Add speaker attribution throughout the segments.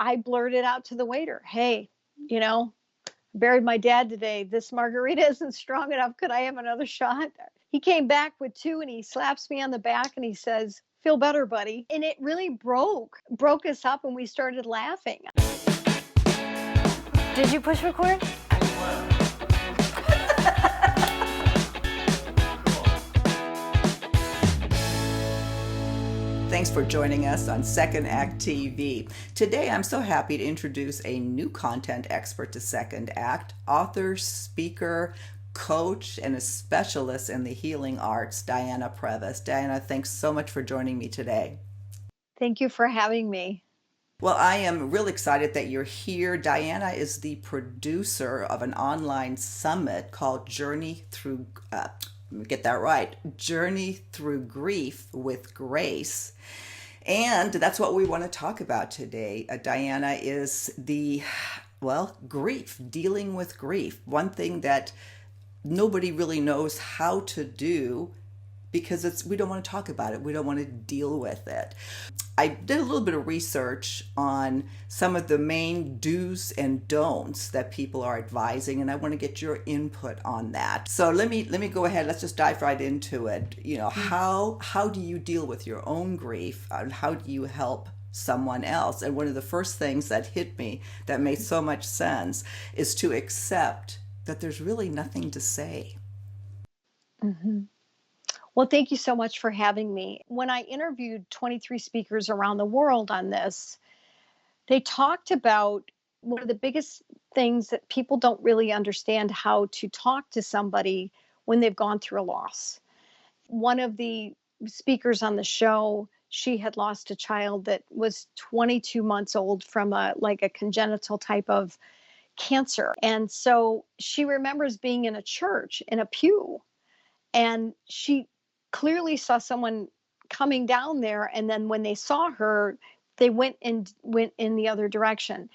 Speaker 1: I blurted out to the waiter, hey, you know, buried my dad today. This margarita isn't strong enough. Could I have another shot? He came back with two and he slaps me on the back and he says, feel better, buddy. And it really broke us up and we started laughing.
Speaker 2: Did you push record?
Speaker 3: Thanks for joining us on Second Act TV. Today, I'm so happy to introduce a new content expert to Second Act, author, speaker, coach, and a specialist in the healing arts, Diana Previs. Diana, thanks so much for joining me today.
Speaker 1: Thank you for having me.
Speaker 3: Well, I am real excited that you're here. Diana is the producer of an online summit called Journey Through Grief with Grace. And that's what we want to talk about today. Diana is grief, dealing with grief. One thing that nobody really knows how to do because we don't want to talk about it. We don't want to deal with it. I did a little bit of research on some of the main do's and don'ts that people are advising, and I want to get your input on that. So let me go ahead. Let's just dive right into it. You know, how do you deal with your own grief? How do you help someone else? And one of the first things that hit me that made so much sense is to accept that there's really nothing to say.
Speaker 1: Mm-hmm. Well, thank you so much for having me. When I interviewed 23 speakers around the world on this, they talked about one of the biggest things that people don't really understand how to talk to somebody when they've gone through a loss. One of the speakers on the show, she had lost a child that was 22 months old from a congenital type of cancer. And so she remembers being in a church in a pew, and she clearly saw someone coming down there, and then when they saw her, they went in the other direction.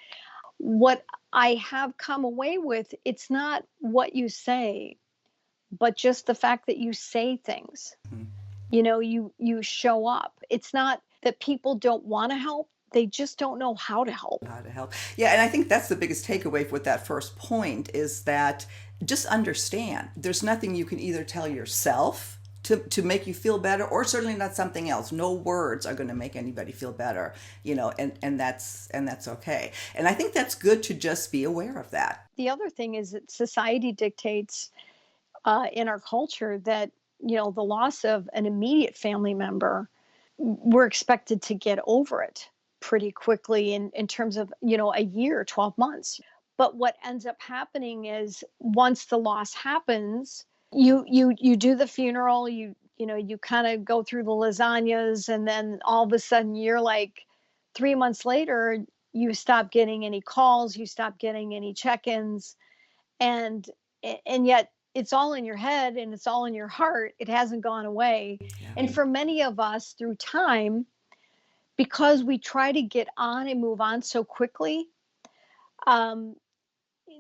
Speaker 1: What I have come away with, it's not what you say, but just the fact that you say things.
Speaker 3: Mm-hmm.
Speaker 1: You know, you show up. It's not that people don't want to help, they just don't know how to help.
Speaker 3: Yeah, and I think that's the biggest takeaway with that first point is that just understand there's nothing you can either tell yourself to make you feel better, or certainly not something else. No words are going to make anybody feel better, you know, and that's okay. And I think that's good to just be aware of that.
Speaker 1: The other thing is that society dictates in our culture that, you know, the loss of an immediate family member, we're expected to get over it pretty quickly in terms of, you know, a year, 12 months. But what ends up happening is once the loss happens, you do the funeral, you kind of go through the lasagnas, and then all of a sudden you're like 3 months later, you stop getting any calls, you stop getting any check-ins, and yet it's all in your head and it's all in your heart. It hasn't gone away.
Speaker 3: Yeah.
Speaker 1: And for many of us through time, because we try to get on and move on so quickly,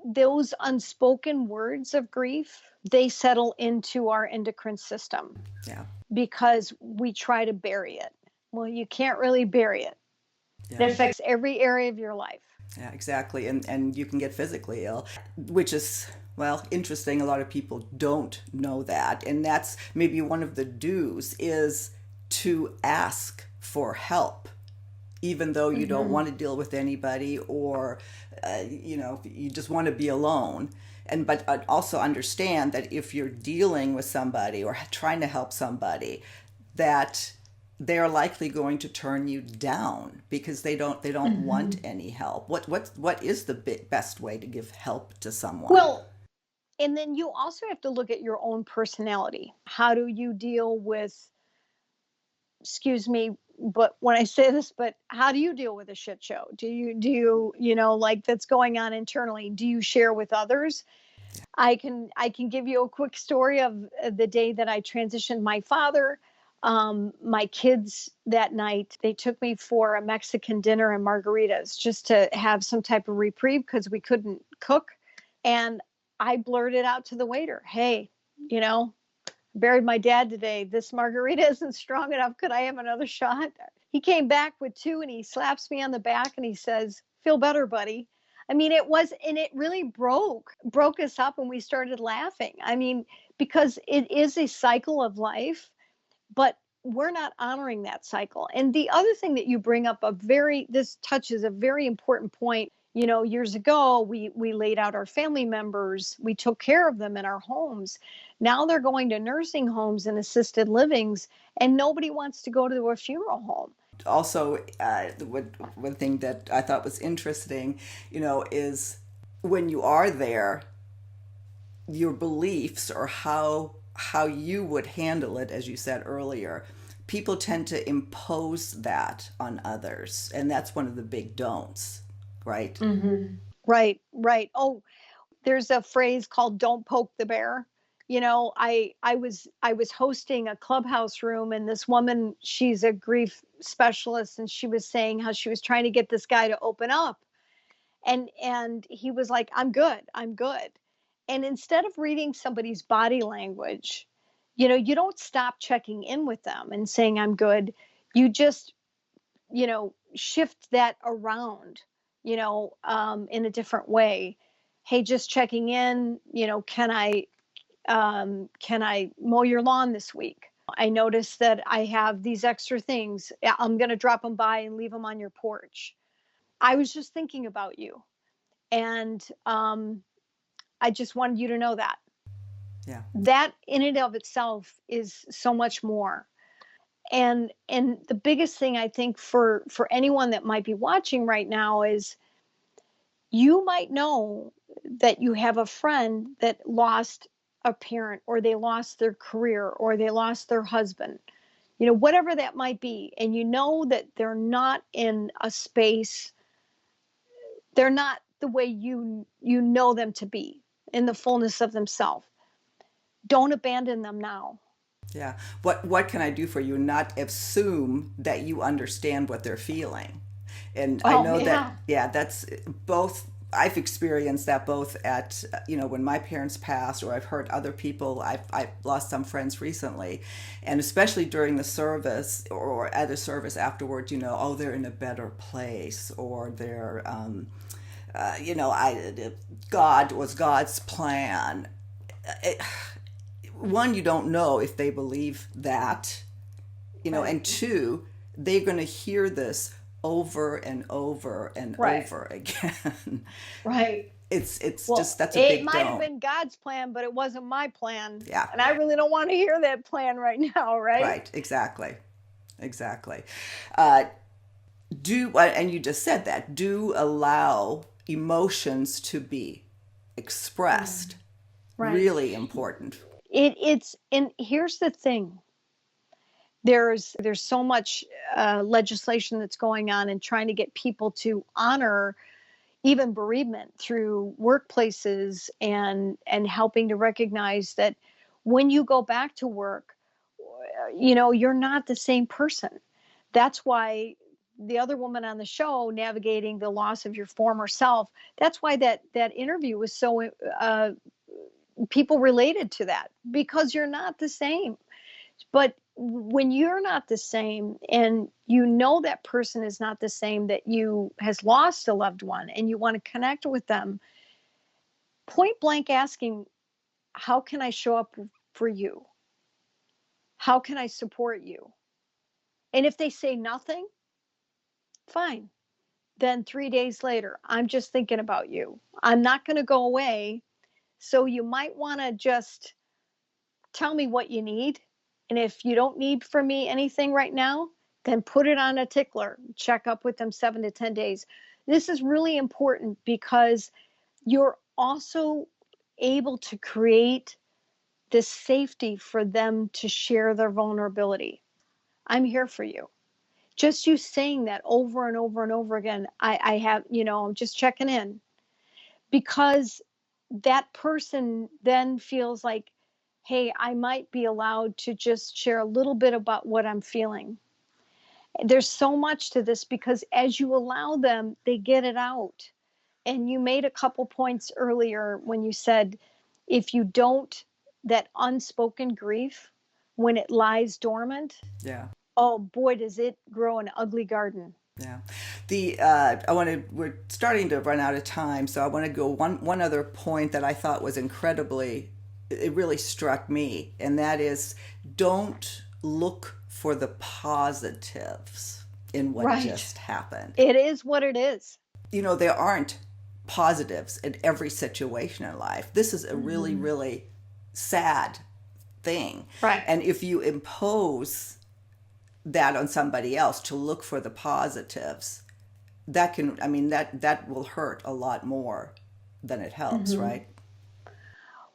Speaker 1: those unspoken words of grief, they settle into our endocrine system.
Speaker 3: Yeah.
Speaker 1: Because we try to bury it. Well, you can't really bury it.
Speaker 3: Yeah.
Speaker 1: It affects every area of your life.
Speaker 3: Yeah, exactly. And you can get physically ill, which is, well, interesting. A lot of people don't know that. And that's maybe one of the do's is to ask for help, even though you don't want to deal with anybody, or, you just want to be alone. But also understand that if you're dealing with somebody or trying to help somebody, that they're likely going to turn you down because they don't want any help. What is the best way to give help to someone?
Speaker 1: Well, and then you also have to look at your own personality. How do you deal with, excuse me, but when I say this, but how do you deal with a shit show? Do you like that's going on internally? Do you share with others? I can give you a quick story of the day that I transitioned my father. My kids that night, they took me for a Mexican dinner and margaritas just to have some type of reprieve because we couldn't cook. And I blurted out to the waiter, hey, buried my dad today. This margarita isn't strong enough. Could I have another shot? He came back with two and he slaps me on the back and he says, Feel better, buddy. I mean, it was, and it really broke us up, and we started laughing. I mean, because it is a cycle of life, but we're not honoring that cycle. And the other thing that you bring up, this touches a very important point. Years ago, we laid out our family members, we took care of them in our homes. Now they're going to nursing homes and assisted livings, and nobody wants to go to a funeral home.
Speaker 3: Also, one thing that I thought was interesting, is when you are there, your beliefs or how you would handle it, as you said earlier, people tend to impose that on others, and that's one of the big don'ts, right?
Speaker 1: Mm-hmm. Right, right. Oh, there's a phrase called "don't poke the bear." I was hosting a clubhouse room, and this woman, she's a grief specialist, and she was saying how she was trying to get this guy to open up, and he was like, "I'm good, I'm good." And instead of reading somebody's body language, you don't stop checking in with them and saying, "I'm good." You just, shift that around, in a different way. Hey, just checking in, can I mow your lawn this week? I noticed that I have these extra things. I'm going to drop them by and leave them on your porch. I was just thinking about you. And I just wanted you to know that.
Speaker 3: Yeah.
Speaker 1: That in and of itself is so much more. And the biggest thing I think for anyone that might be watching right now is, you might know that you have a friend that lost a parent, or they lost their career, or they lost their husband, whatever that might be. And you know that they're not in a space, they're not the way you know them to be in the fullness of themselves. Don't abandon them now.
Speaker 3: Yeah. What can I do for you? Not assume that you understand what they're feeling. And I
Speaker 1: Oh,
Speaker 3: know that,
Speaker 1: yeah.
Speaker 3: yeah, that's both. I've experienced that both at, when my parents passed, or I've heard other people. I've lost some friends recently, and especially during the service or at a service afterwards, oh, they're in a better place, or they're, God was God's plan. It, one, you don't know if they believe that,
Speaker 1: Right.
Speaker 3: and two, they're going to hear this over and over and
Speaker 1: Right.
Speaker 3: over again.
Speaker 1: Right.
Speaker 3: It's
Speaker 1: Well,
Speaker 3: just, that's a
Speaker 1: it
Speaker 3: big
Speaker 1: might have
Speaker 3: don't.
Speaker 1: been God's plan, but it wasn't my plan.
Speaker 3: Yeah,
Speaker 1: And I really don't want to hear that plan right now, right?
Speaker 3: right, exactly, exactly. Uh, and you just said that, do allow emotions to be expressed.
Speaker 1: Right.
Speaker 3: Really important.
Speaker 1: And here's the thing. There's so much legislation that's going on and trying to get people to honor even bereavement through workplaces, and helping to recognize that when you go back to work, you're not the same person. That's why the other woman on the show, navigating the loss of your former self, that's why that interview was so people related to that, because you're not the same. But when you're not the same, and that person is not the same, that you has lost a loved one, and you want to connect with them, point blank asking, how can I show up for you? How can I support you? And if they say nothing, fine. Then 3 days later, I'm just thinking about you. I'm not going to go away. So you might want to just tell me what you need. And if you don't need from me anything right now, then put it on a tickler. Check up with them 7 to 10 days. This is really important, because you're also able to create this safety for them to share their vulnerability. I'm here for you. Just you saying that over and over and over again, I have, I'm just checking in, because that person then feels like, hey, I might be allowed to just share a little bit about what I'm feeling. There's so much to this, because as you allow them, they get it out. And you made a couple points earlier when you said, if you don't, that unspoken grief, when it lies dormant,
Speaker 3: Yeah.
Speaker 1: oh boy, does it grow an ugly garden.
Speaker 3: Yeah. We're starting to run out of time, so I want to go one other point that I thought was incredibly, it really struck me, and that is don't look for the positives in what
Speaker 1: Right.
Speaker 3: just happened.
Speaker 1: It is what it is.
Speaker 3: There aren't positives in every situation in life. This is a really,
Speaker 1: Mhm.
Speaker 3: really sad thing.
Speaker 1: Right.
Speaker 3: And if you impose that on somebody else to look for the positives, that will hurt a lot more than it helps,
Speaker 1: Mhm.
Speaker 3: right?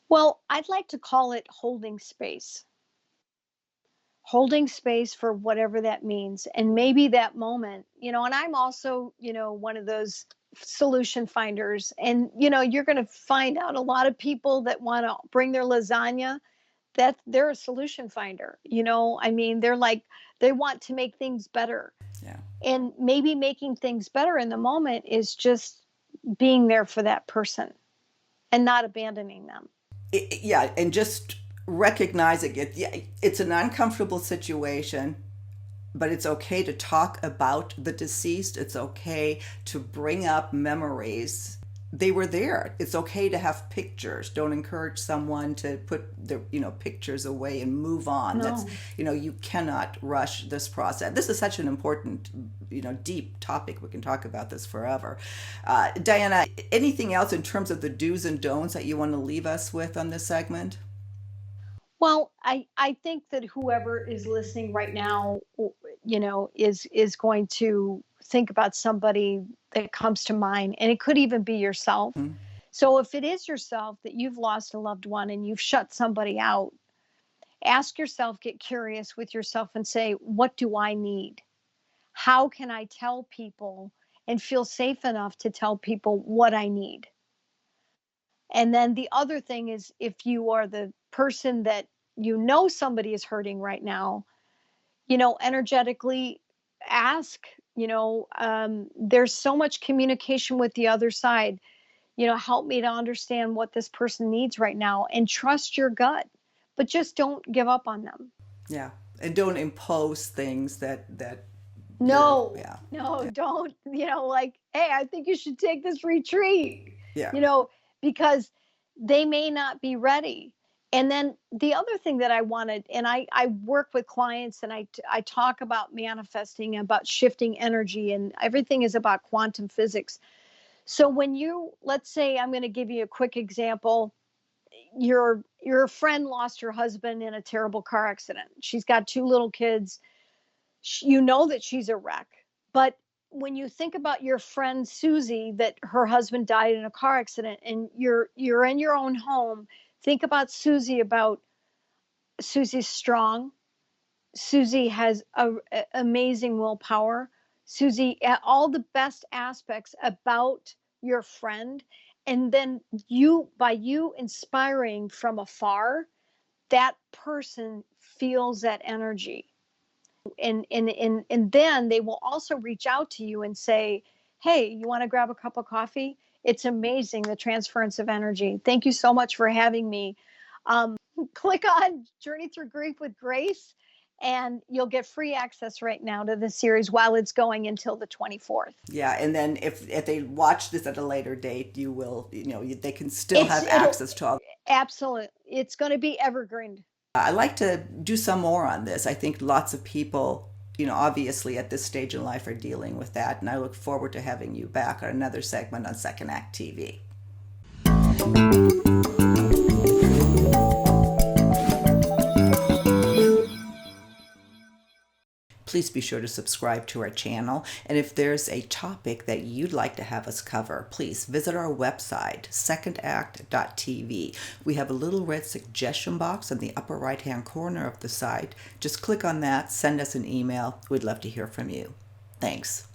Speaker 1: Well, I'd like to call it holding space for whatever that means. And maybe that moment, and I'm also, one of those solution finders. And, you're going to find out a lot of people that want to bring their lasagna, that they're a solution finder. I mean, they're like, they want to make things better.
Speaker 3: Yeah.
Speaker 1: And maybe making things better in the moment is just being there for that person and not abandoning them.
Speaker 3: Yeah, and just recognizing it. Yeah, it's an uncomfortable situation, but it's okay to talk about the deceased. It's okay to bring up memories. They were there. It's okay to have pictures. Don't encourage someone to put their pictures away and move on. That's
Speaker 1: No.
Speaker 3: you cannot rush this process. This is such an important deep topic. We can talk about this forever. Diana, anything else in terms of the do's and don'ts that you want to leave us with on this segment?
Speaker 1: Well, I think that whoever is listening right now, is going to think about somebody that comes to mind, and it could even be yourself.
Speaker 3: Mm,
Speaker 1: So if it is yourself that you've lost a loved one and you've shut somebody out, ask yourself, get curious with yourself and say, what do I need? How can I tell people and feel safe enough to tell people what I need? And then the other thing is, if you are the person that somebody is hurting right now, energetically ask, there's so much communication with the other side, help me to understand what this person needs right now and trust your gut, but just don't give up on them.
Speaker 3: yeah, and don't impose things that you're
Speaker 1: No,
Speaker 3: yeah,
Speaker 1: no,
Speaker 3: yeah,
Speaker 1: don't, like, hey, I think you should take this retreat,
Speaker 3: yeah.
Speaker 1: you know, because they may not be ready. And then the other thing that I wanted, and I work with clients and I talk about manifesting, about shifting energy, and everything is about quantum physics. So when let's say, I'm going to give you a quick example. Your friend lost her husband in a terrible car accident. She's got two little kids. You know that she's a wreck. But when you think about your friend Susie, that her husband died in a car accident, and you're in your own home, think about Susie. About Susie's strong. Susie has amazing willpower. Susie, all the best aspects about your friend, and then by you inspiring from afar, that person feels that energy, and then they will also reach out to you and say, hey, you want to grab a cup of coffee? It's amazing, the transference of energy. Thank you so much for having me. Click on Journey Through Grief with Grace, and you'll get free access right now to the series while it's going until the 24th.
Speaker 3: Yeah, and then if they watch this at a later date, they can still
Speaker 1: It's
Speaker 3: have
Speaker 1: it'll
Speaker 3: access to all.
Speaker 1: Absolutely, it's going to be evergreen.
Speaker 3: I like to do some more on this. I think lots of people, obviously at this stage in life are dealing with that, and I look forward to having you back on another segment on Second Act TV. Please be sure to subscribe to our channel. And if there's a topic that you'd like to have us cover, please visit our website, secondact.tv. We have a little red suggestion box in the upper right-hand corner of the site. Just click on that, send us an email. We'd love to hear from you. Thanks.